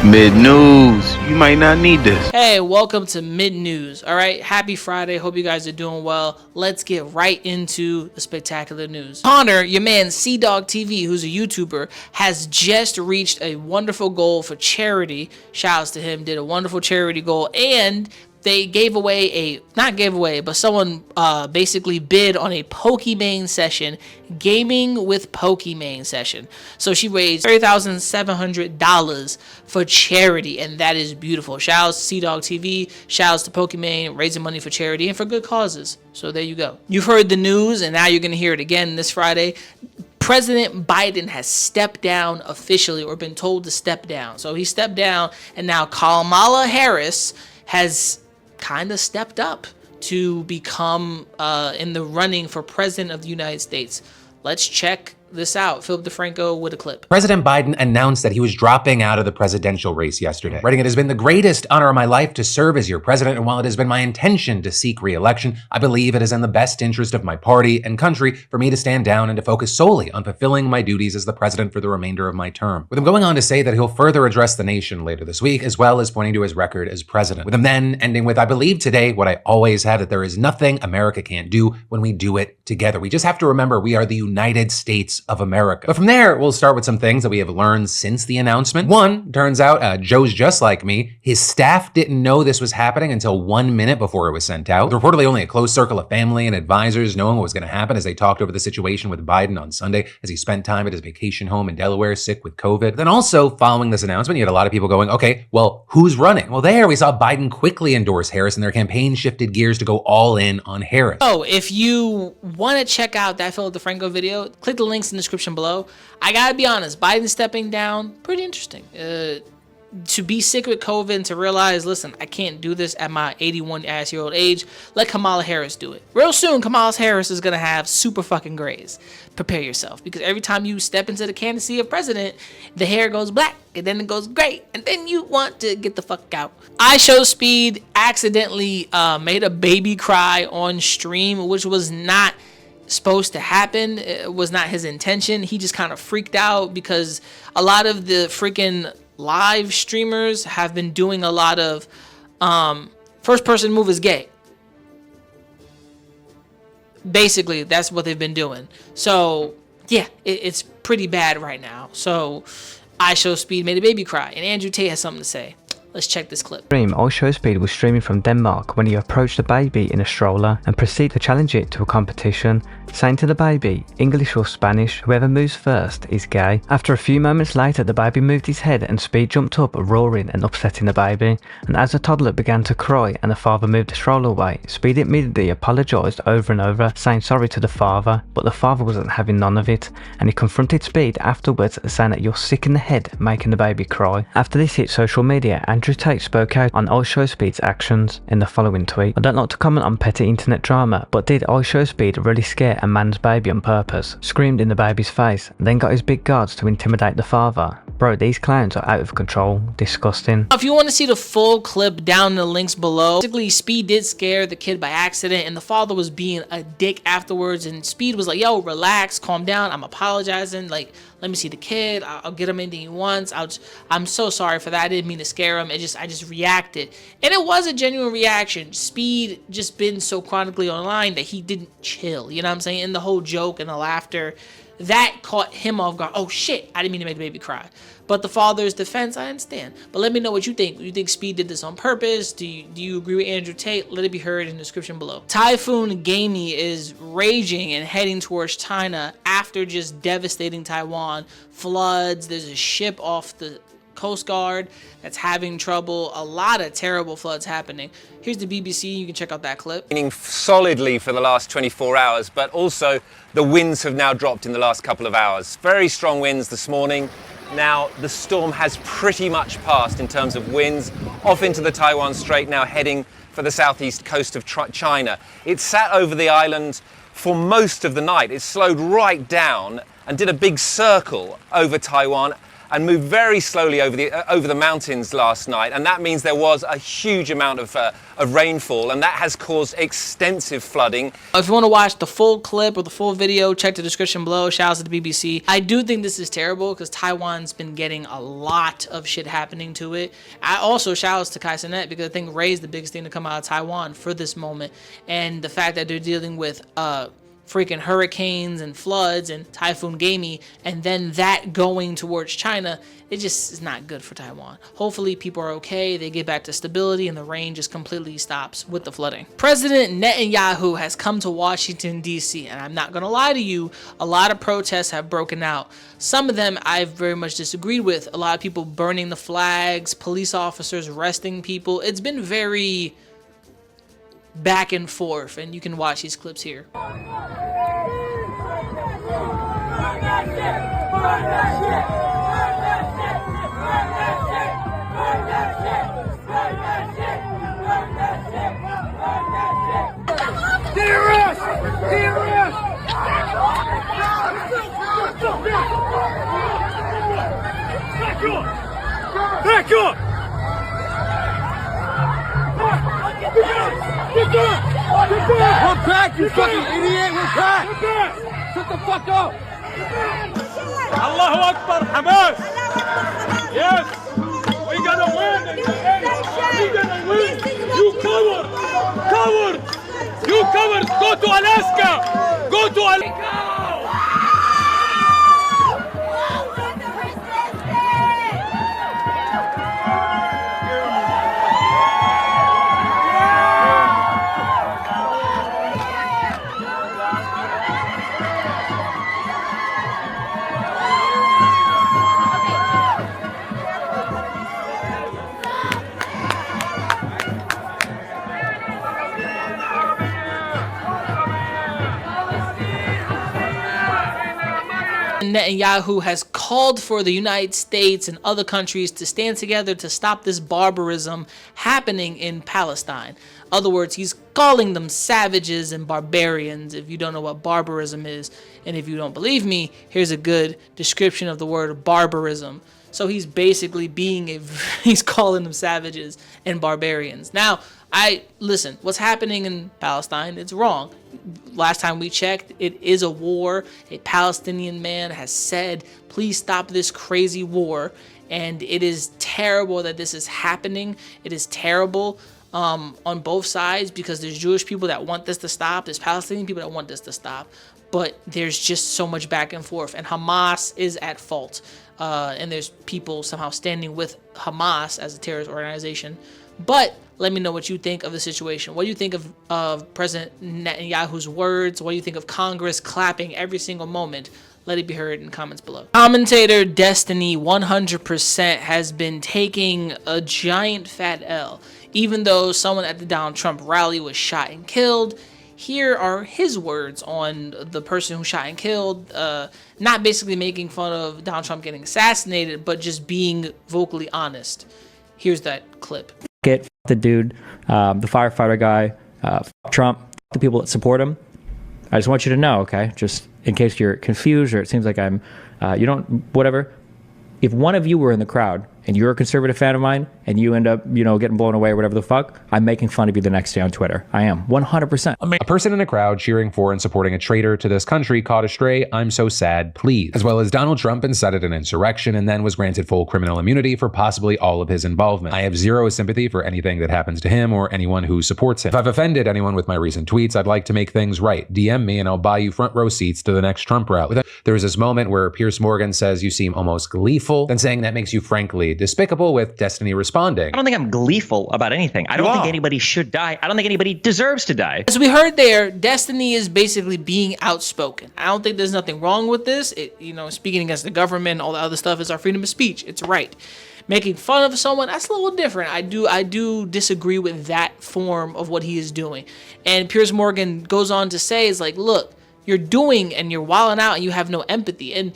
Mid-news. You might not need this. Hey, welcome to Mid News. All right, happy Friday. Hope you guys are doing well. Let's get right into the spectacular news. Connor, your man C-Dog TV, who's a YouTuber, has just reached a wonderful goal for charity. Shouts to him, did a wonderful charity goal, and they gave away but someone basically bid on a Pokimane session, gaming with Pokimane session. So she raised $30,700 for charity, and that is beautiful. Shouts to C-Dog TV, shouts to Pokimane, raising money for charity and for good causes. So there you go. You've heard the news, and now you're going to hear it again this Friday. President Biden has stepped down officially, or been told to step down. So he stepped down, and now Kamala Harris has kind of stepped up to become in the running for president of the United States. Let's check this out. Philip DeFranco with a clip. President Biden announced that he was dropping out of the presidential race yesterday, writing, "It has been the greatest honor of my life to serve as your president, and while it has been my intention to seek re-election, I believe it is in the best interest of my party and country for me to stand down and to focus solely on fulfilling my duties as the president for the remainder of my term." With him going on to say that he'll further address the nation later this week, as well as pointing to his record as president. With him then ending with, "I believe today what I always have, that there is nothing America can't do when we do it together. We just have to remember we are the United States of America." But from there, we'll start with some things that we have learned since the announcement. One, turns out Joe's just like me. His staff didn't know this was happening until 1 minute before it was sent out. With reportedly only a close circle of family and advisors knowing what was going to happen as they talked over the situation with Biden on Sunday as he spent time at his vacation home in Delaware sick with COVID. Then also, following this announcement, you had a lot of people going, okay, well, who's running? Well, there we saw Biden quickly endorse Harris, and their campaign shifted gears to go all in on Harris. So if you want to check out that Philip DeFranco video, click the links in the description below. I gotta be honest, Biden stepping down, pretty interesting. To be sick with COVID and to realize, listen, I can't do this at my 81-ass-year-old age. Let Kamala Harris do it. Real soon, Kamala Harris is gonna have super fucking grays. Prepare yourself, because every time you step into the candidacy of president, the hair goes black, and then it goes gray, and then you want to get the fuck out. iShowSpeed accidentally made a baby cry on stream, which was not supposed to happen. It was not his intention. He just kind of freaked out because a lot of the freaking live streamers have been doing a lot of first person move is gay. Basically, that's what they've been doing. So yeah, it's pretty bad right now. So iShowSpeed made a baby cry, and Andrew Tate has something to say. Let's check this clip. iShowSpeed was streaming from Denmark when he approached a baby in a stroller and proceeded to challenge it to a competition, saying to the baby, English or Spanish, whoever moves first is gay. After a few moments later, the baby moved his head and Speed jumped up, roaring and upsetting the baby. And as the toddler began to cry and the father moved the stroller away, Speed immediately apologised over and over, saying sorry to the father, but the father wasn't having none of it, and he confronted Speed afterwards, saying that you're sick in the head, making the baby cry. After this hit social media, Andrew Tate spoke out on iShowSpeed's actions in the following tweet. "I don't like to comment on petty internet drama, but did iShowSpeed really scare a man's baby on purpose? Screamed in the baby's face, then got his big guards to intimidate the father. Bro, these clowns are out of control. Disgusting." If you want to see the full clip, down in the links below. Basically, Speed did scare the kid by accident, and the father was being a dick afterwards, and Speed was like, yo, relax, calm down, I'm apologizing, like, let me see the kid, I'll get him anything he wants, I'm so sorry for that, I didn't mean to scare him, I just reacted. And it was a genuine reaction. Speed just been so chronically online that he didn't chill, you know what I'm saying? And the whole joke and the laughter, that caught him off guard. Oh shit, I didn't mean to make the baby cry. But the father's defense, I understand. But let me know what you think. You think Speed did this on purpose? Do you agree with Andrew Tate? Let it be heard in the description below. Typhoon Gaemi is raging and heading towards China after just devastating Taiwan. Floods, there's a ship off the Coast Guard that's having trouble. A lot of terrible floods happening. Here's the BBC, you can check out that clip. Raining solidly for the last 24 hours, but also the winds have now dropped in the last couple of hours. Very strong winds this morning. Now, the storm has pretty much passed in terms of winds off into the Taiwan Strait, now heading for the southeast coast of China. It sat over the island for most of the night. It slowed right down and did a big circle over Taiwan and moved very slowly over the mountains last night, and that means there was a huge amount of rainfall, and that has caused extensive flooding. If you want to watch the full clip or the full video, check the description below. Shout out to the BBC. I do think this is terrible because Taiwan's been getting a lot of shit happening to it. I also shout outs to Kai Cenat because I think Ray is the biggest thing to come out of Taiwan for this moment, and the fact that they're dealing with freaking hurricanes and floods and Typhoon Gaemi, and then that going towards China, it just is not good for Taiwan. Hopefully people are okay, they get back to stability, and the rain just completely stops with the flooding. President Netanyahu has come to Washington, D.C., and I'm not gonna lie to you, a lot of protests have broken out. Some of them I've very much disagreed with. A lot of people burning the flags, police officers arresting people. It's been very back and forth, and you can watch these clips here. Back up! Get back! We're back, you fucking idiot! We're back! Shut the fuck up! Allahu Akbar, Hamas! Yes! We gonna win! We gonna win! You coward! Coward! You coward! Go to Alaska! Go to Alaska! Netanyahu has called for the United States and other countries to stand together to stop this barbarism happening in Palestine. In other words, he's calling them savages and barbarians, if you don't know what barbarism is. And if you don't believe me, here's a good description of the word barbarism. So he's basically he's calling them savages and barbarians. Now, listen, what's happening in Palestine, it's wrong. Last time we checked, it is a war. A Palestinian man has said, please stop this crazy war. And it is terrible that this is happening. It is terrible on both sides, because there's Jewish people that want this to stop. There's Palestinian people that want this to stop. But there's just so much back and forth. And Hamas is at fault. And there's people somehow standing with Hamas as a terrorist organization. But let me know what you think of the situation. What do you think of President Netanyahu's words? What do you think of Congress clapping every single moment? Let it be heard in comments below. Commentator Destiny 100% has been taking a giant fat L. Even though someone at the Donald Trump rally was shot and killed, here are his words on the person who shot and killed, not basically making fun of Donald Trump getting assassinated, but just being vocally honest. Here's that clip. The dude, the firefighter guy, Trump, the people that support him. I just want you to know, okay, just in case you're confused or it seems like I'm, you don't, whatever. If one of you were in the crowd and you're a conservative fan of mine and you end up, getting blown away or whatever the fuck, I'm making fun of you the next day on Twitter. I am 100%. A person in a crowd cheering for and supporting a traitor to this country caught astray, I'm so sad, please. As well as Donald Trump incited an insurrection and then was granted full criminal immunity for possibly all of his involvement. I have zero sympathy for anything that happens to him or anyone who supports him. If I've offended anyone with my recent tweets, I'd like to make things right. DM me and I'll buy you front row seats to the next Trump rally. There was this moment where Piers Morgan says you seem almost gleeful, then saying that makes you frankly despicable, with Destiny responding, I don't think I'm gleeful about anything. I don't think anybody should die. I don't think anybody deserves to die. As we heard there, Destiny is basically being outspoken. I don't think there's nothing wrong with this. Speaking against the government, all the other stuff is our freedom of speech. It's right. Making fun of someone, that's a little different. I do disagree with that form of what he is doing. And Piers Morgan goes on to say, is like, look, you're doing and you're wilding out and you have no empathy. And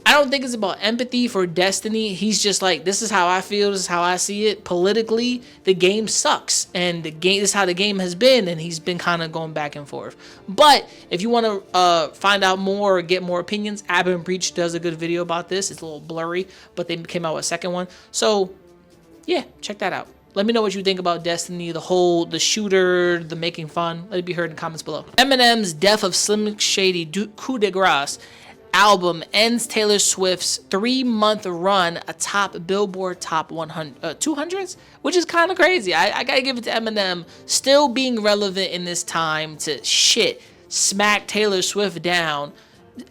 I don't think it's about empathy for Destiny. He's just like, this is how I feel, this is how I see it. Politically, the game sucks, and the game this is how the game has been, and he's been kind of going back and forth. But if you want to find out more or get more opinions, Abba and Breach does a good video about this. It's a little blurry, but they came out with a second one. So yeah, check that out. Let me know what you think about Destiny, the shooter, the making fun. Let it be heard in the comments below. Eminem's Death of Slim Shady Coup de Grace album ends Taylor Swift's 3-month run atop Billboard Top 100, 200s, which is kind of crazy. I gotta give it to Eminem, still being relevant in this time to smack Taylor Swift down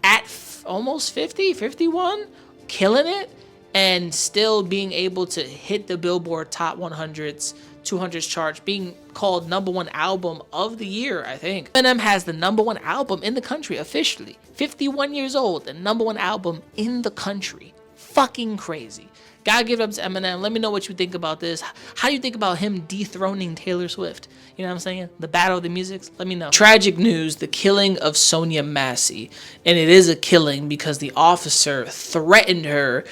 at almost 50, 51, killing it, and still being able to hit the Billboard Top 100s, 200s charts, being called #1 album of the year, I think. Eminem has the #1 album in the country officially. 51 years old, the #1 album in the country. Fucking crazy. Gotta give it up to Eminem. Let me know what you think about this. How do you think about him dethroning Taylor Swift? You know what I'm saying? The battle of the musics? Let me know. Tragic news, the killing of Sonya Massey. And it is a killing because the officer threatened her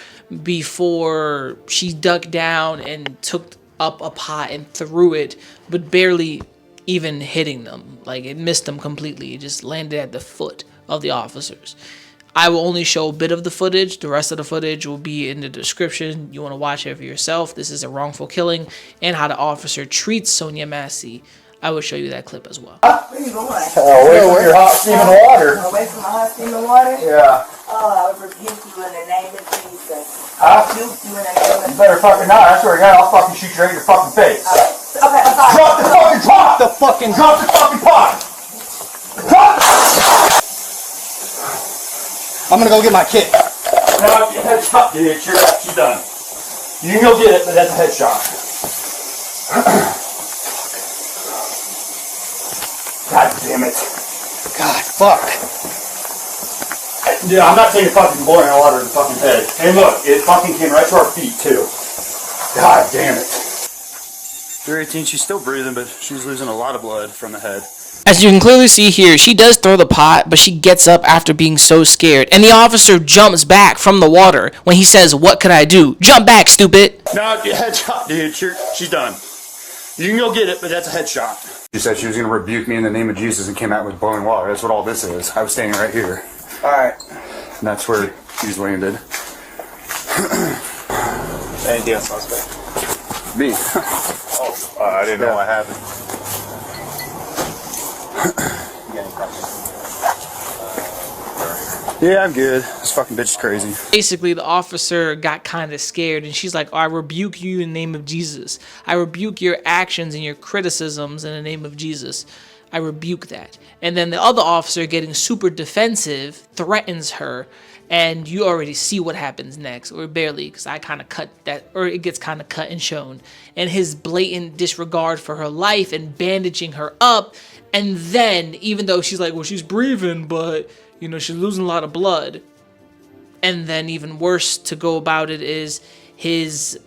before she ducked down and took up a pot and threw it, but barely even hitting them. Like, it missed them completely. It just landed at the foot of the officers. I will only show a bit of the footage. The rest of the footage will be in the description. You want to watch it for yourself. This is a wrongful killing and how the officer treats Sonya Massey. I will show you that clip as well. Where you going? Away from your hot steaming water. Away from the hot steaming water? Yeah. Oh, I rebuke you in the name of Jesus. I rebuke you in the name of Jesus. You better fucking not. I swear to God, I'll fucking shoot you right in your fucking face. Okay, I'm sorry. Drop the fucking pot! Drop the fucking pot! Drop the... I'm gonna go get my kit. No, headshot, dude. She's done. You can go get it, but that's a headshot. God damn it. God, fuck. Dude, I'm not taking fucking boiling water in the fucking head. Hey, look, it fucking came right to our feet, too. God damn it. They're 18, she's still breathing, but she's losing a lot of blood from the head. As you can clearly see here, she does throw the pot, but she gets up after being so scared. And the officer jumps back from the water when he says, "What could I do?" Jump back, stupid. No, headshot, dude. She's done. You can go get it, but that's a headshot. She said she was going to rebuke me in the name of Jesus and came out with boiling water. That's what all this is. I was standing right here. Alright. And that's where she's landed. Anything else suspect? Me. Oh, I didn't know what happened. Yeah, I'm good. This fucking bitch is crazy. Basically, the officer got kind of scared, and she's like, "Oh, I rebuke you in the name of Jesus. I rebuke your actions and your criticisms in the name of Jesus. I rebuke that." And then the other officer, getting super defensive, threatens her, and you already see what happens next, or barely, because I kind of cut that, or it gets kind of cut and shown. And his blatant disregard for her life and bandaging her up, and then, even though she's like, well, she's breathing, but, you know, she's losing a lot of blood. And then even worse to go about it is his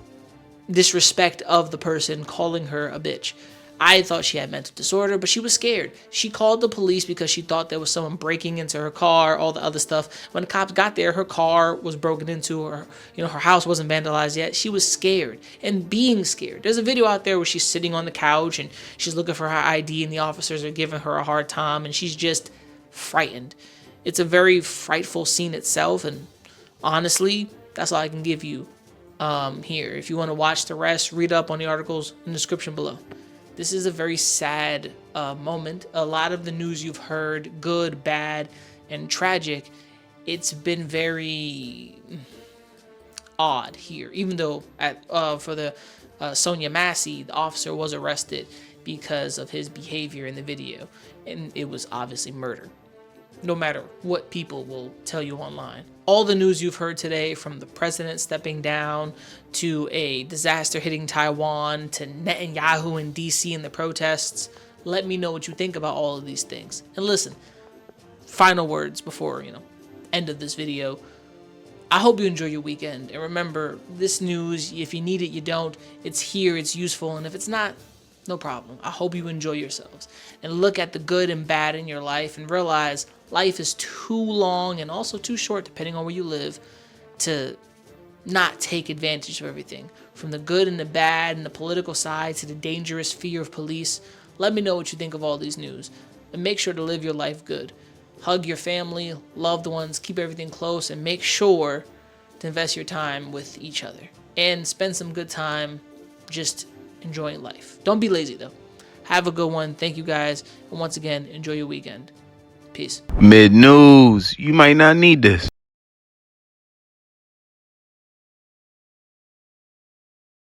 disrespect of the person, calling her a bitch. I thought she had mental disorder, but she was scared. She called the police because she thought there was someone breaking into her car, all the other stuff. When the cops got there, her car was broken into, or, you know, her house wasn't vandalized yet. She was scared and being scared. There's a video out there where she's sitting on the couch and she's looking for her ID and the officers are giving her a hard time and she's just frightened. It's a very frightful scene itself, and honestly, that's all I can give you here. If you want to watch the rest, read up on the articles in the description below. This is a very sad moment. A lot of the news you've heard, good, bad, and tragic, it's been very odd here. Even though for the Sonya Massey, the officer was arrested because of his behavior in the video, and it was obviously murder, no matter what people will tell you online. All the news you've heard today, from the president stepping down to a disaster hitting Taiwan to Netanyahu in DC and the protests, let me know what you think about all of these things. And listen, final words before, end of this video. I hope you enjoy your weekend. And remember, this news, if you need it, you don't. It's here, it's useful. And if it's not, no problem. I hope you enjoy yourselves and look at the good and bad in your life and realize life is too long and also too short, depending on where you live, to not take advantage of everything, from the good and the bad and the political side to the dangerous fear of police. Let me know what you think of all these news, and make sure to live your life good. Hug your family, loved ones, keep everything close, and make sure to invest your time with each other and spend some good time just enjoying life. Don't be lazy though. Have a good one. Thank you guys, and once again, enjoy your weekend. Peace. Mid news. You might not need this.